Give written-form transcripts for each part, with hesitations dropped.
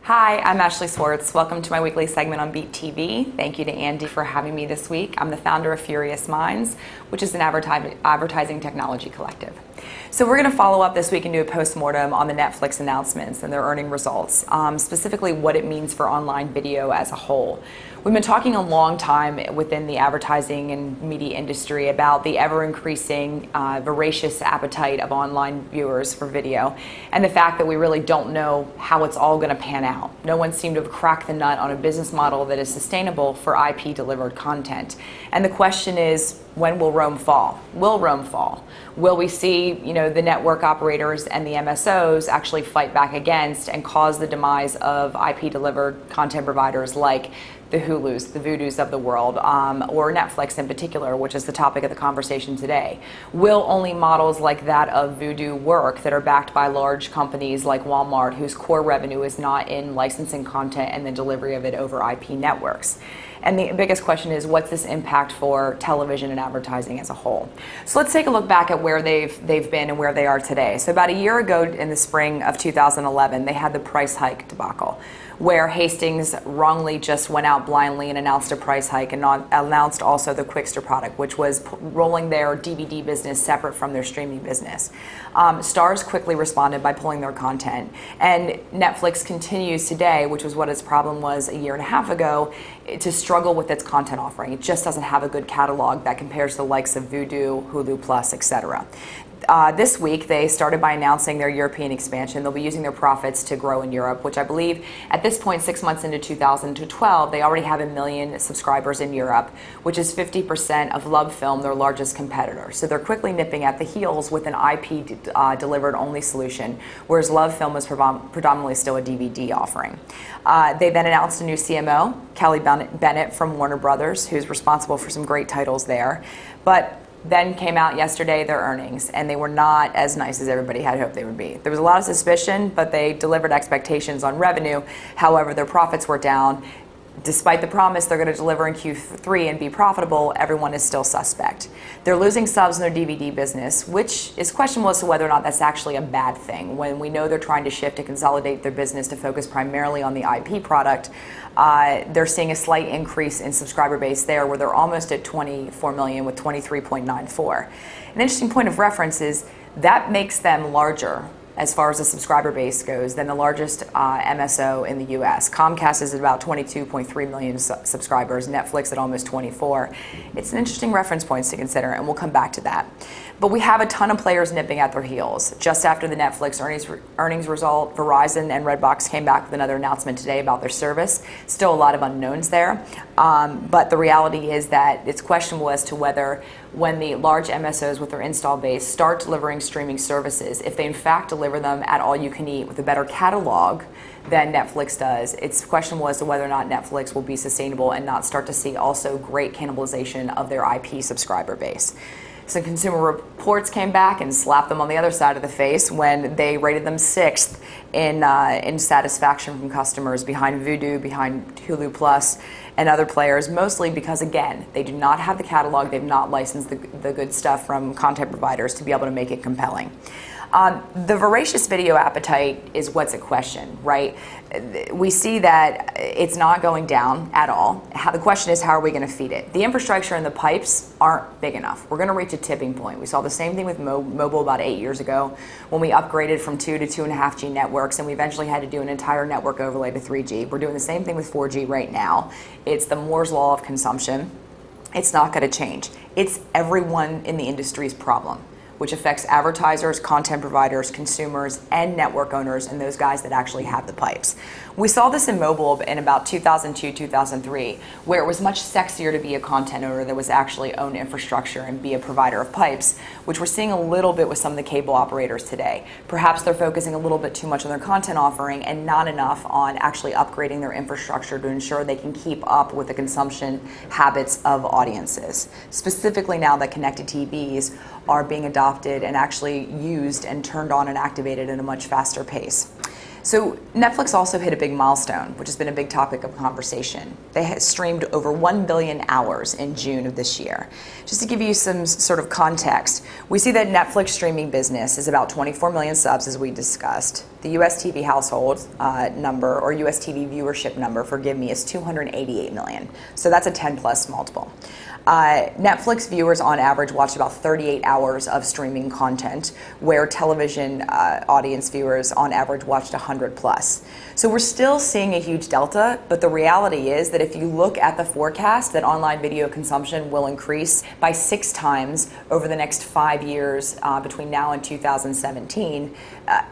Hi, I'm Ashley Swartz. Welcome to my weekly segment on Beat TV. Thank you to Andy for having me this week. I'm the founder of Furious Minds, which is an advertising technology collective. So we're going to follow up this week and do a post-mortem on the Netflix announcements and their earning results, specifically what it means for online video as a whole. We've been talking a long time within the advertising and media industry about the ever-increasing voracious appetite of online viewers for video and the fact that we really don't know how it's all going to pan out. No one seemed to have cracked the nut on a business model that is sustainable for IP-delivered content. And the question is, when will Rome fall? Will Rome fall? Will we see, the network operators and the MSOs actually fight back against and cause the demise of IP-delivered content providers like the Hulus, the Voodoos of the world, or Netflix in particular, which is the topic of the conversation today? Will only models like that of Vudu work that are backed by large companies like Walmart, whose core revenue is not in licensing content and the delivery of it over IP networks? And the biggest question is, what's this impact for television and advertising as a whole? So let's take a look back at where they've been and where they are today. So about a year ago in the spring of 2011, they had the price hike debacle, where Hastings wrongly just went out blindly and announced a price hike and announced also the Qwikster product, which was rolling their DVD business separate from their streaming business. Starz quickly responded by pulling their content. And Netflix continues today, which was what its problem was a year and a half ago, to struggle with its content offering. It just doesn't have a good catalog that compares to the likes of Vudu, Hulu Plus, etc. This week, they started by announcing their European expansion. They'll be using their profits to grow in Europe, which I believe at this point, 6 months into 2012, they already have 1 million subscribers in Europe, which is 50% of LoveFilm, their largest competitor. So they're quickly nipping at the heels with an IP delivered only solution, whereas LoveFilm is predominantly still a DVD offering. They then announced a new CMO, Kelly Bennett from Warner Brothers, who's responsible for some great titles there. But then came out yesterday their earnings, and they were not as nice as everybody had hoped they would be. There was a lot of suspicion, but they delivered expectations on revenue. However, their profits were down. Despite the promise they're going to deliver in Q3 and be profitable, everyone is still suspect. They're losing subs in their DVD business, which is questionable as to whether or not that's actually a bad thing. When we know they're trying to shift to consolidate their business to focus primarily on the IP product, they're seeing a slight increase in subscriber base there, where they're almost at 24 million with 23.94. An interesting point of reference is that makes them larger as far as the subscriber base goes than the largest MSO in the US. Comcast is at about 22.3 million subscribers, Netflix at almost 24. It's an interesting reference points to consider, and we'll come back to that. But we have a ton of players nipping at their heels. Just after the Netflix earnings result, Verizon and Redbox came back with another announcement today about their service. Still a lot of unknowns there, but the reality is that it's questionable as to whether, when the large MSOs with their install base start delivering streaming services, if they in fact deliver them at all you can eat with a better catalog than Netflix does, it's questionable as to whether or not Netflix will be sustainable and not start to see also great cannibalization of their IP subscriber base. Some Consumer Reports came back and slapped them on the other side of the face when they rated them 6th in satisfaction from customers, behind Vudu, behind Hulu Plus, and other players, mostly because, again, they do not have the catalog, they've not licensed the good stuff from content providers to be able to make it compelling. The voracious video appetite is what's at question, right? We see that it's not going down at all. The question is, how are we going to feed it? The infrastructure and the pipes aren't big enough. We're going to reach a tipping point. We saw the same thing with mobile about 8 years ago when we upgraded from 2 to 2.5G networks, and we eventually had to do an entire network overlay to 3G. We're doing the same thing with 4G right now. It's the Moore's law of consumption. It's not going to change. It's everyone in the industry's problem, which affects advertisers, content providers, consumers, and network owners, and those guys that actually have the pipes. We saw this in mobile in about 2002, 2003, where it was much sexier to be a content owner that was actually own infrastructure and be a provider of pipes, which we're seeing a little bit with some of the cable operators today. Perhaps they're focusing a little bit too much on their content offering and not enough on actually upgrading their infrastructure to ensure they can keep up with the consumption habits of audiences. Specifically now that connected TVs are being adopted and actually used and turned on and activated at a much faster pace. So Netflix also hit a big milestone, which has been a big topic of conversation. They had streamed over 1 billion hours in June of this year. Just to give you some sort of context, we see that Netflix streaming business is about 24 million subs, as we discussed. The US TV household number, or US TV viewership number, forgive me, is 288 million. So that's a 10 plus multiple. Netflix viewers on average watch about 38 hours of streaming content, where television audience viewers on average watched 100 plus. So we're still seeing a huge delta, but the reality is that if you look at the forecast, that online video consumption will increase by 6 times over the next 5 years between now and 2017.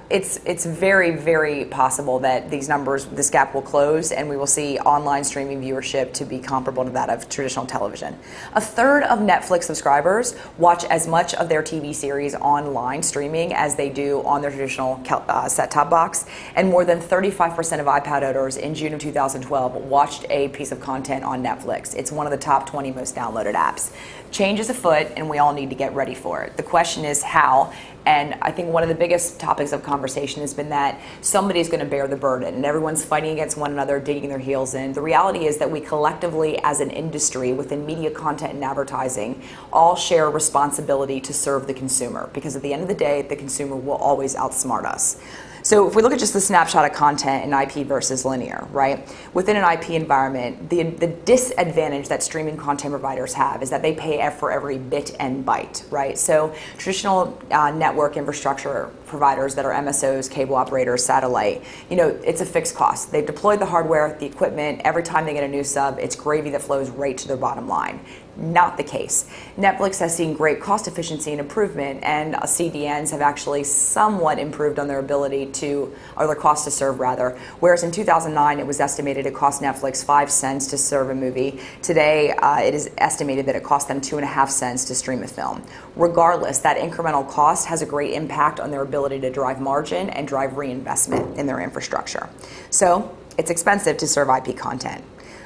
It's very, very possible that these numbers, this gap will close, and we will see online streaming viewership to be comparable to that of traditional television. A third of Netflix subscribers watch as much of their TV series online streaming as they do on their traditional set-top box, and more than 35% of iPad owners in June of 2012 watched a piece of content on Netflix. It's one of the top 20 most downloaded apps. Change is afoot, and we all need to get ready for it. The question is how. And I think one of the biggest topics of conversation has been that somebody's going to bear the burden, and everyone's fighting against one another, digging their heels in. The reality is that we collectively, as an industry within media content and advertising, all share responsibility to serve the consumer, because at the end of the day, the consumer will always outsmart us. So if we look at just the snapshot of content in IP versus linear, right? Within an IP environment, the disadvantage that streaming content providers have is that they pay for every bit and byte, right? So traditional network infrastructure providers that are MSOs, cable operators, satellite, it's a fixed cost. They've deployed the hardware, the equipment. Every time they get a new sub, it's gravy that flows right to their bottom line. Not the case. Netflix has seen great cost efficiency and improvement, and CDNs have actually somewhat improved on their ability to, or their cost to serve rather. Whereas in 2009, it was estimated it cost Netflix 5 cents to serve a movie. Today, it is estimated that it cost them 2.5 cents to stream a film. Regardless, that incremental cost has a great impact on their ability to drive margin and drive reinvestment in their infrastructure. So it's expensive to serve IP content.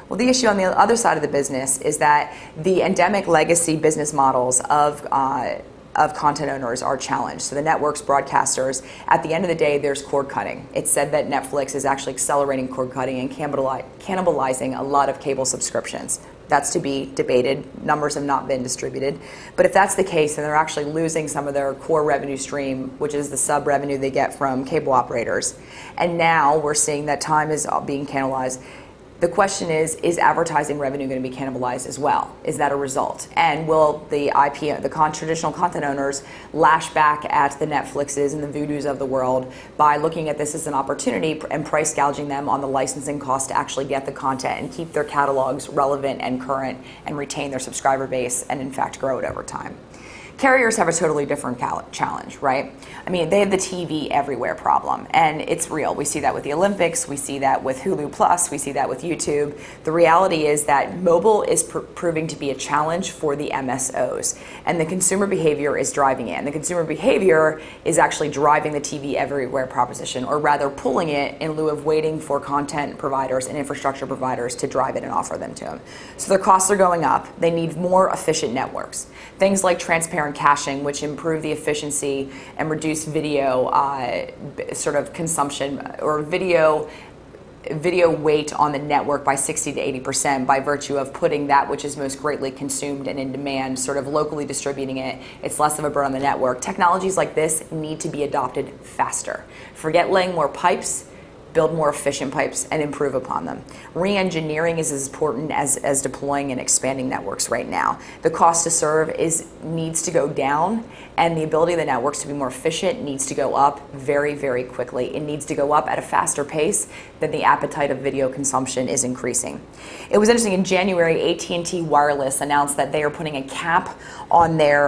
Well, the issue on the other side of the business is that the endemic legacy business models of content owners are challenged. So the networks, broadcasters, at the end of the day, there's cord cutting. It's said that Netflix is actually accelerating cord cutting and cannibalizing a lot of cable subscriptions. That's to be debated. Numbers have not been distributed. But if that's the case, then they're actually losing some of their core revenue stream, which is the sub revenue they get from cable operators. And now we're seeing that time is being cannibalized. The question is advertising revenue going to be cannibalized as well? Is that a result? And will the traditional content owners lash back at the Netflixes and the Voodoos of the world by looking at this as an opportunity and price gouging them on the licensing cost to actually get the content and keep their catalogs relevant and current and retain their subscriber base and in fact grow it over time? Carriers have a totally different challenge, right? I mean, they have the TV everywhere problem, and it's real. We see that with the Olympics, we see that with Hulu Plus, we see that with YouTube. The reality is that mobile is proving to be a challenge for the MSOs, and the consumer behavior is driving it. And the consumer behavior is actually driving the TV everywhere proposition, or rather pulling it in lieu of waiting for content providers and infrastructure providers to drive it and offer them to them. So their costs are going up. They need more efficient networks. Things like transparent caching, which improve the efficiency and reduce video sort of consumption or video weight on the network by 60 to 80% by virtue of putting that which is most greatly consumed and in demand, sort of locally distributing it. It's less of a burden on the network. Technologies like this need to be adopted faster. Forget laying more pipes. Build more efficient pipes and improve upon them. Re-engineering is as important as deploying and expanding networks right now. The cost to serve needs to go down, and the ability of the networks to be more efficient needs to go up very, very quickly. It needs to go up at a faster pace than the appetite of video consumption is increasing. It was interesting, in January, AT&T Wireless announced that they are putting a cap on their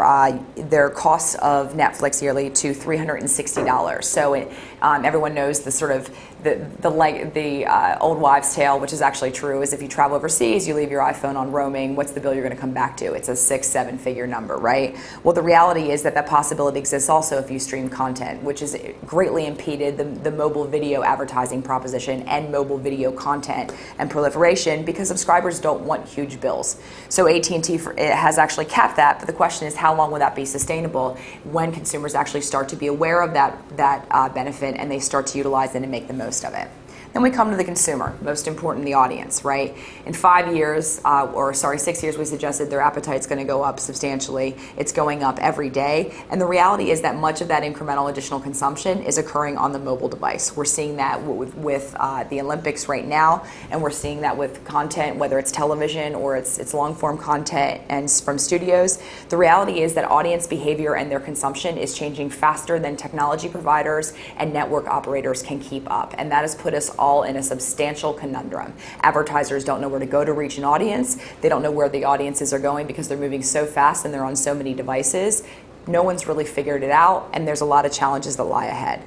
costs of Netflix yearly to $360. So everyone knows the sort of the old wives' tale, which is actually true, is if you travel overseas, you leave your iPhone on roaming, what's the bill you're going to come back to? It's a 6-7 figure number, right? Well, the reality is that possibility exists also if you stream content, which has greatly impeded the mobile video advertising proposition and mobile video content and proliferation, because subscribers don't want huge bills. So AT&T has actually capped that, but the question is, how long will that be sustainable when consumers actually start to be aware of that benefit and they start to utilize it and make the most of it? Then we come to the consumer, most important, the audience, right? In 5 years, 6 years, we suggested their appetite's going to go up substantially. It's going up every day. And the reality is that much of that incremental additional consumption is occurring on the mobile device. We're seeing that with the Olympics right now, and we're seeing that with content, whether it's television or it's long-form content and from studios. The reality is that audience behavior and their consumption is changing faster than technology providers and network operators can keep up. And that has put us all in a substantial conundrum. Advertisers don't know where to go to reach an audience. They don't know where the audiences are going because they're moving so fast and they're on so many devices. No one's really figured it out, and there's a lot of challenges that lie ahead.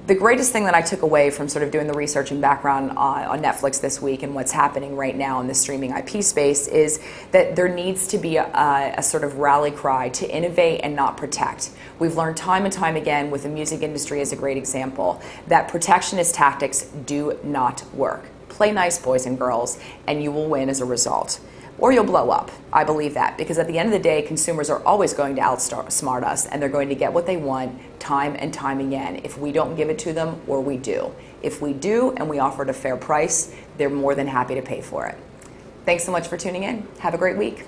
The greatest thing that I took away from sort of doing the research and background on Netflix this week and what's happening right now in the streaming IP space is that there needs to be a sort of rally cry to innovate and not protect. We've learned time and time again, with the music industry as a great example, that protectionist tactics do not work. Play nice, boys and girls, and you will win as a result. Or you'll blow up. I believe that, because at the end of the day, consumers are always going to outsmart us, and they're going to get what they want time and time again if we don't give it to them or we do. If we do and we offer it a fair price, they're more than happy to pay for it. Thanks so much for tuning in. Have a great week.